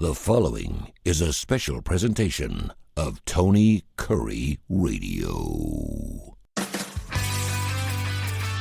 The following is a special presentation of Tony Kurre Radio.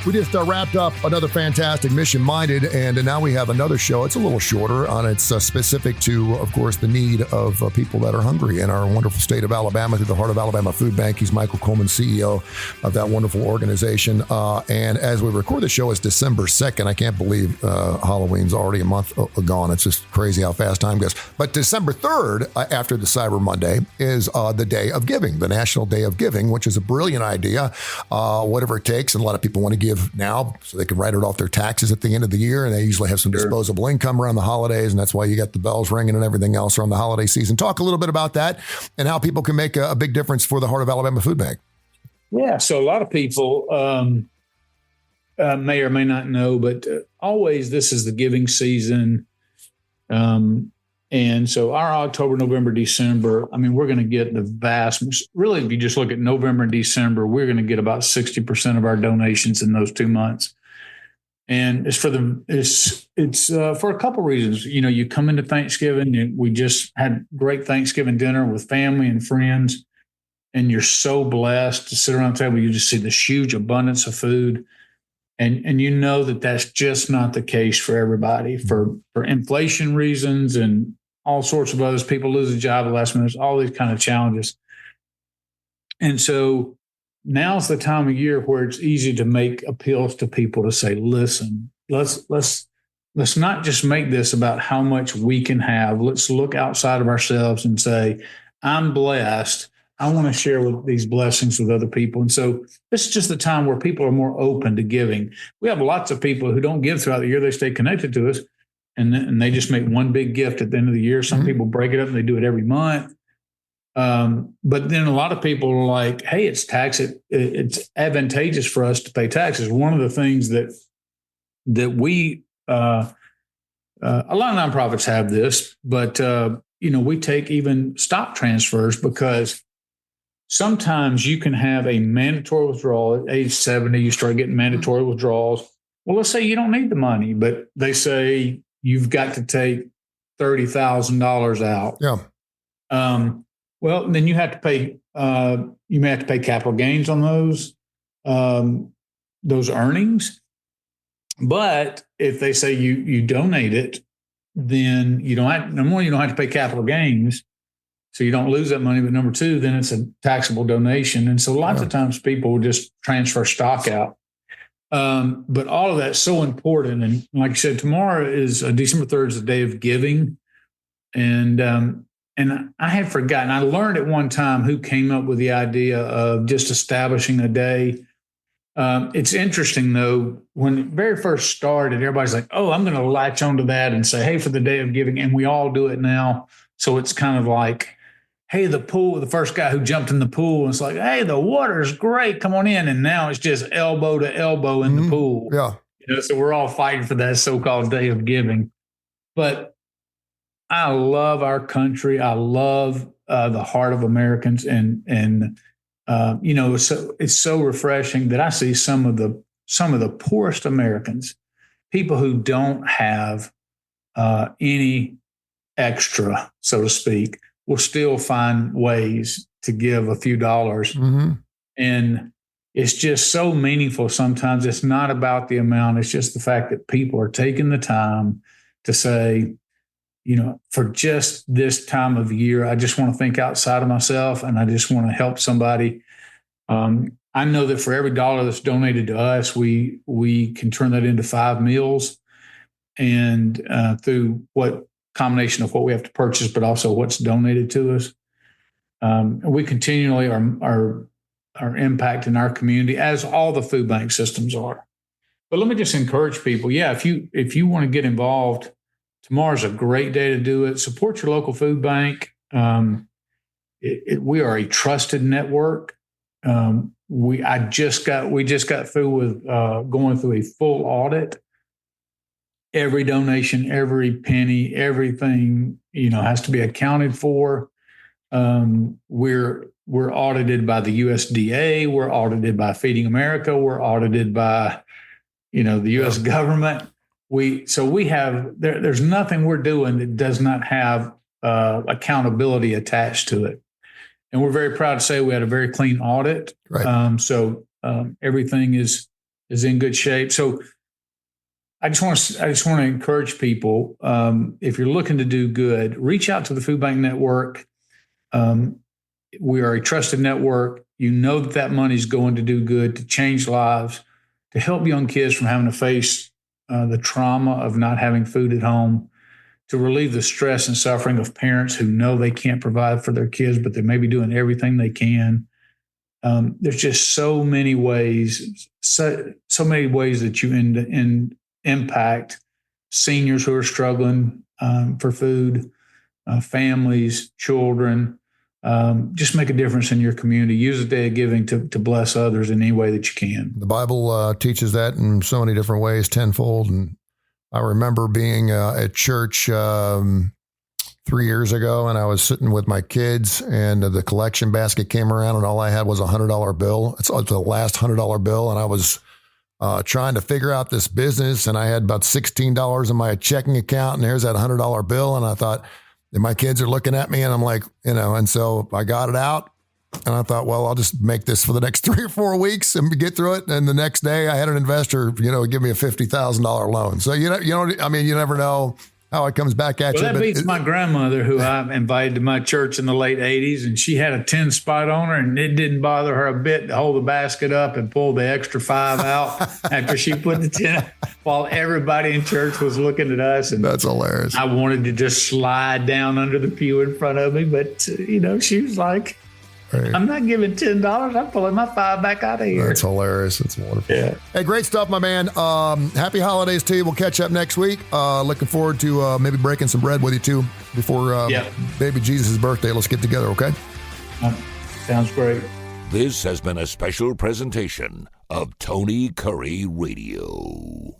We just wrapped up another fantastic Mission Minded, and now we have another show. It's a little shorter, and it's specific to, of course, the need of people that are hungry in our wonderful state of Alabama through the Heart of Alabama Food Bank. He's Michael Coleman, CEO of that wonderful organization. And as we record the show, it's December 2nd. I can't believe Halloween's already a month gone. It's just crazy how fast time goes. But December 3rd, after the Cyber Monday, is the Day of Giving, the National Day of Giving, which is a brilliant idea, whatever it takes. And a lot of people want to give now so they can write it off their taxes at the end of the year, and they usually have some disposable income around the holidays, and that's why you got the bells ringing and everything else around the holiday season. Talk a little bit about that and how people can make a big difference for the Heart of Alabama Food Bank. Yeah, so a lot of people may or may not know, but always this is the giving season. And so our October, November, December, I mean, we're going to get the vast, really, if you just look at November and December, we're going to get about 60% of our donations in those 2 months. And it's for for a couple of reasons. You know, you come into Thanksgiving, and we just had great Thanksgiving dinner with family and friends, and you're so blessed to sit around the table. You just see this huge abundance of food. And you know that that's just not the case for everybody for inflation reasons and all sorts of others. People lose a job at the last minute, all these kind of challenges. And so now's the time of year where it's easy to make appeals to people to say, listen, let's not just make this about how much we can have. Let's look outside of ourselves and say, I'm blessed. I want to share with these blessings with other people. And so this is just the time where people are more open to giving. We have lots of people who don't give throughout the year. They stay connected to us, and they just make one big gift at the end of the year. Some people break it up and they do it every month. But then a lot of people are like, hey, it's it's advantageous for us to pay taxes. One of the things that we, a lot of nonprofits have this, but, we take even stock transfers because sometimes you can have a mandatory withdrawal at age 70. You start getting mandatory withdrawals. Well, let's say you don't need the money, but they say you've got to take $30,000 out. Yeah. Well, then you have to pay. You may have to pay capital gains on those earnings. But if they say you donate it, then you don't have, number one, you don't have to pay capital gains. So you don't lose that money. But number two, then it's a taxable donation. And so lots of times people will just transfer stock out. But all of that's so important. And like I said, tomorrow is December 3rd is the Day of Giving. And I had forgotten, I learned at one time who came up with the idea of just establishing a day. It's interesting, though, when it very first started, everybody's like, oh, I'm going to latch onto that and say, hey, for the Day of Giving. And we all do it now. So it's kind of like, hey, the pool, the first guy who jumped in the pool, and it's like, hey, the water's great, come on in. And now it's just elbow to elbow in the pool. Yeah. So we're all fighting for that so-called Day of Giving. But I love our country. I love the heart of Americans. And it's so refreshing that I see some of the poorest Americans, people who don't have any extra, so to speak, will still find ways to give a few dollars. Mm-hmm. And it's just so meaningful sometimes. It's not about the amount. It's just the fact that people are taking the time to say, for just this time of year, I just want to think outside of myself, and I just want to help somebody. I know that for every dollar that's donated to us, we can turn that into 5 meals, and through what combination of what we have to purchase, but also what's donated to us. We continually are impacting our community, as all the food bank systems are. But let me just encourage people. Yeah, if you want to get involved, tomorrow's a great day to do it. Support your local food bank. We are a trusted network. We just got through with going through a full audit. Every donation, every penny, everything, has to be accounted for. We're audited by the USDA. We're audited by Feeding America. We're audited by, the U.S. government. We have there's nothing we're doing that does not have accountability attached to it. And we're very proud to say we had a very clean audit. Right. So everything is in good shape. So I just want to encourage people, if you're looking to do good, reach out to the Food Bank Network. We are a trusted network. You know that money is going to do good, to change lives, to help young kids from having to face the trauma of not having food at home, to relieve the stress and suffering of parents who know they can't provide for their kids, but they may be doing everything they can. There's just so many ways, so many ways that you impact seniors who are struggling for food, families, children. Just make a difference in your community. Use the day of giving to bless others in any way that you can. The Bible teaches that in so many different ways, tenfold. And I remember being at church 3 years ago, and I was sitting with my kids, and the collection basket came around, and all I had was a $100 bill. It's the last $100 bill, and I was trying to figure out this business, and I had about $16 in my checking account, and there's that $100 bill, and I thought, and my kids are looking at me, and I'm like, and so I got it out, and I thought, well, I'll just make this for the next 3 or 4 weeks and get through it. And the next day, I had an investor, give me a $50,000 loan. So you never know how it comes back at you. Well, that beats my grandmother, who I invited to my church in the late 80s, and she had a 10 spot on her, and it didn't bother her a bit to hold the basket up and pull the extra 5 out after she put the 10 while everybody in church was looking at us. And that's hilarious. I wanted to just slide down under the pew in front of me, but, she was like, right. I'm not giving $10. I'm pulling my 5 back out of here. That's hilarious. It's wonderful. Yeah. Hey, great stuff, my man. Happy holidays to you. We'll catch up next week. Looking forward to maybe breaking some bread with you too before baby Jesus' birthday. Let's get together, okay? Sounds great. This has been a special presentation of Tony Curry Radio.